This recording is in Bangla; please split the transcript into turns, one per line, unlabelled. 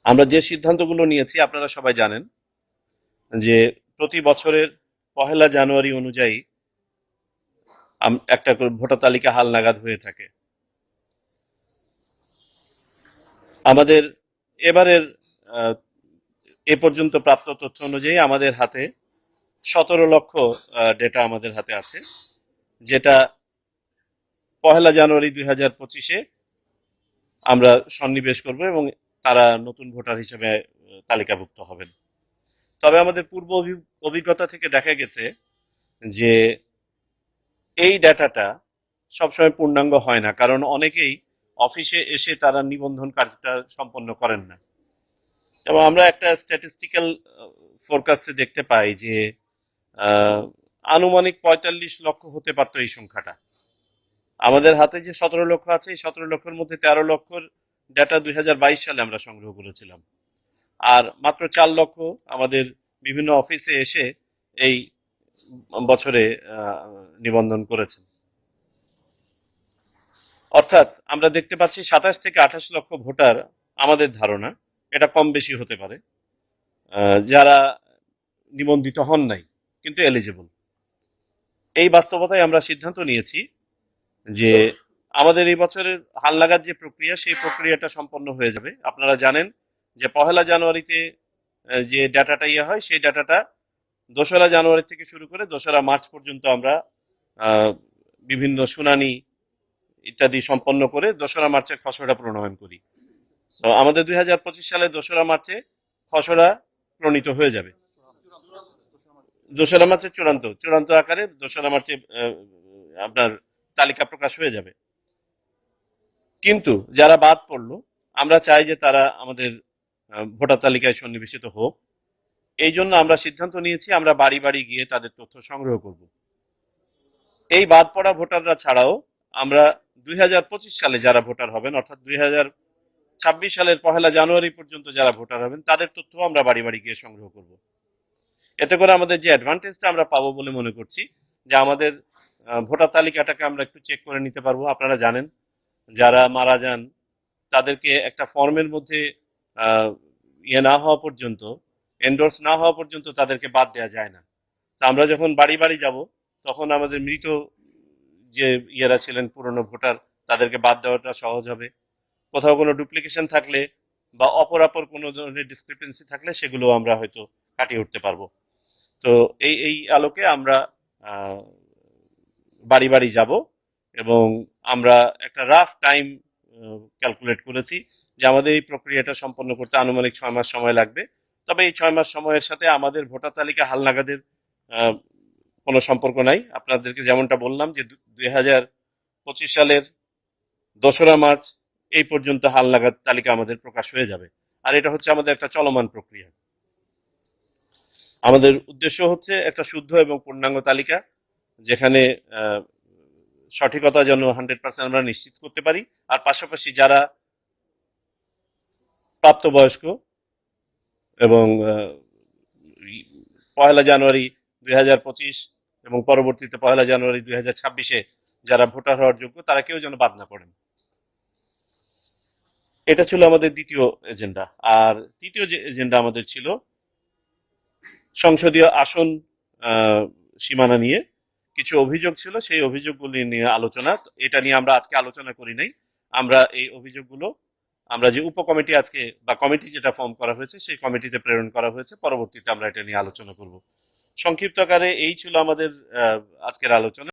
আমরা যে সিদ্ধান্তগুলো নিয়েছি আপনারা সবাই জানেন যে প্রতি বছরের পহেলা জানুয়ারি অনুযায়ী একটা করে ভোটার তালিকা হালনাগাদ হয়ে থাকে। আমাদের এবারের আহ, এ পর্যন্ত প্রাপ্ত তথ্য অনুযায়ী আমাদের হাতে 17 লক্ষ ডেটা আমাদের হাতে আছে, যেটা পহেলা জানুয়ারি 2025-এ আমরা সন্নিবেশ করব এবং তারা নতুন ভোটার হিসেবে তালিকাভুক্ত হবেন। তবে আমাদের পূর্ব অভিজ্ঞতা থেকে দেখা গেছে যে এই ডাটাটা সবসময় পূর্ণাঙ্গ হয় না, কারণ অনেকেই অফিসে এসে তারা নিবন্ধন কার্যটা সম্পন্ন করেন না। এবং আমরা একটা স্ট্যাটিস্টিক্যাল ফোরকাস্টে দেখতে পাই যে আহ, আনুমানিক 45 লক্ষ হতে পারতো এই সংখ্যাটা। আমাদের হাতে যে 17 লক্ষ আছে, এই 17 লক্ষের মধ্যে 13 লক্ষর ডাটা 2022 সালে আমরা সংগ্রহ করেছিলাম, আর মাত্র 4 লক্ষ আমাদের বিভিন্ন অফিসে এসে এই বছরে নিবন্ধন করেছেন। অর্থাৎ আমরা দেখতে পাচ্ছি 27 থেকে 28 লক্ষ ভোটার, আমাদের ধারণা এটা কম বেশি হতে পারে, যারা নিবন্ধিত হন নাই কিন্তু এলিজিবল। এই বাস্তবতায় আমরা সিদ্ধান্ত নিয়েছি যে আমাদের এই বছরের হালনাগাদ যে প্রক্রিয়া, সেই প্রক্রিয়াটা সম্পন্ন হয়ে যাবে। আপনারা জানেন যে পহেলা জানুয়ারিতে যে ডাটাটা হয়, সেই ডাটাটা 2রা জানুয়ারি থেকে শুরু করে 2রা মার্চ পর্যন্ত আমরা বিভিন্ন শুনানি ইত্যাদি সম্পন্ন করে 2রা মার্চে খসড়া প্রণয়ন করি। তো আমাদের 2025 সালে 2রা মার্চে খসড়া প্রণীত হয়ে যাবে। 2রা মার্চে চূড়ান্ত চূড়ান্ত আকারে 2রা মার্চে আপনার তালিকা প্রকাশ হয়ে যাবে। কিন্তু যারা বাদ পড়লো, আমরা চাই যে তারা আমাদের ভোটার তালিকায় সন্নিবেশিত হোক। এই জন্য আমরা সিদ্ধান্ত নিয়েছি আমরা বাড়ি বাড়ি গিয়ে তাদের তথ্য সংগ্রহ করব। এই বাদ পড়া ভোটাররা ছাড়াও আমরা 2025 সালে যারা ভোটার হবেন, অর্থাৎ 2026 সালের পহেলা জানুয়ারি পর্যন্ত যারা ভোটার হবেন, তাদের তথ্য আমরা বাড়ি বাড়ি গিয়ে সংগ্রহ করব। এতে করে আমাদের যে অ্যাডভান্টেজটা আমরা পাবো বলে মনে করছি, যে আমাদের ভোটার তালিকাটাকে আমরা একটু চেক করে নিতে পারবো। আপনারা জানেন যারা মারা যান তাদেরকে একটা ফর্মের মধ্যে ইয়ে না হওয়া পর্যন্ত, এন্ডোর্স না হওয়া পর্যন্ত তাদেরকে বাদ দেওয়া যায় না। তো আমরা যখন বাড়ি বাড়ি যাব, তখন আমাদের মৃত যে ইয়েরা ছিলেন পুরনো ভোটার, তাদেরকে বাদ দেওয়াটা সহজ হবে। কোথাও কোনো ডুপ্লিকেশন থাকলে বা অপরাপর কোনো ধরনের ডিসক্রিপেন্সি থাকলে সেগুলো আমরা হয়তো কাটিয়ে উঠতে পারবো। তো এই আলোকে আমরা বাড়ি বাড়ি যাব এবং আমরা একটা রাফ টাইম ক্যালকুলেট করেছি যে আমাদের এই প্রক্রিয়াটা সম্পন্ন করতে আনুমানিক 6 মাস সময় লাগবে। তবে এই 6 মাস সময়ের সাথে আমাদের ভোটার তালিকা হালনাগাদের কোনো সম্পর্ক নাই। আপনাদেরকে যেমনটা বললাম যে 2025 সালের 2রা মার্চ এই পর্যন্ত হালনাগাদ তালিকা আমাদের প্রকাশ হয়ে যাবে, আর এটা হচ্ছে আমাদের একটা চলমান প্রক্রিয়া। আমাদের উদ্দেশ্য হচ্ছে একটা শুদ্ধ এবং পূর্ণাঙ্গ তালিকা, যেখানে সঠিকতা যেন 100% আমরা নিশ্চিত করতে পারি। আর পাশাপাশি যারা প্রাপ্তবয়স্ক এবং পহেলা জানুয়ারি 2025 এবং পরবর্তীতে পহেলা জানুয়ারি 2026-এ যারা ভোটার হওয়ার যোগ্য, তারা কেউ যেন বাদ না পড়েন। এটা ছিল আমাদের দ্বিতীয় এজেন্ডা। আর তৃতীয় যে এজেন্ডা আমাদের ছিল সংসদীয় আসন সীমানা নিয়ে কিছু অভিযোগ ছিল, সেই অভিযোগগুলি নিয়ে আলোচনা। এটা নিয়ে আমরা আজকে আলোচনা করি নাই। আমরা এই অভিযোগগুলো আমরা যে উপকমিটি আজকে বা কমিটি যেটা ফর্ম করা হয়েছে, সেই কমিটিতে প্রেরণ করা হয়েছে। পরবর্তীতে আমরা এটা নিয়ে আলোচনা করব। সংক্ষিপ্ত আকারে এই ছিল আমাদের আজকের আলোচনা।